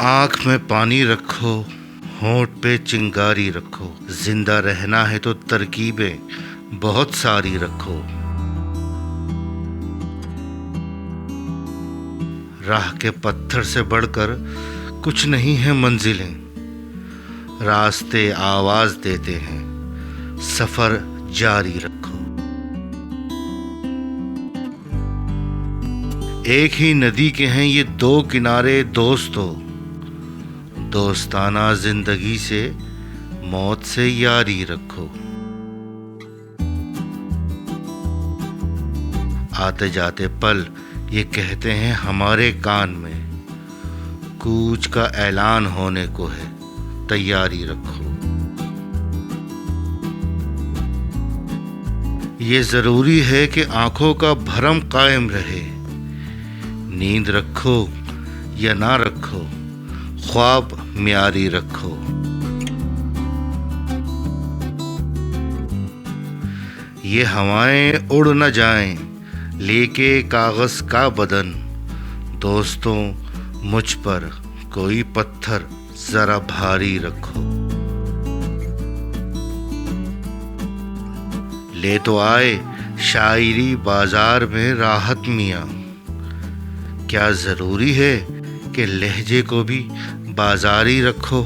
आँख में पानी रखो, होंठ पे चिंगारी रखो। जिंदा रहना है तो तरकीबें बहुत सारी रखो। राह के पत्थर से बढ़कर कुछ नहीं है मंजिलें। रास्ते आवाज देते हैं, सफर जारी रखो। एक ही नदी के हैं ये दो किनारे दोस्तों। दोस्ताना जिंदगी से मौत से यारी रखो। आते जाते पल ये कहते हैं हमारे कान में, कूच का ऐलान होने को है, तैयारी रखो। ये जरूरी है कि आंखों का भरम कायम रहे। नींद रखो या ना रखो, ख्वाब म्यारी रखो। ये हवाएं उड़ न जाएं लेके कागज का बदन। दोस्तों मुझ पर कोई पत्थर जरा भारी रखो। ले तो आए शायरी बाजार में राहत मियाँ। क्या जरूरी है कि लहजे को भी बाजारी रखो।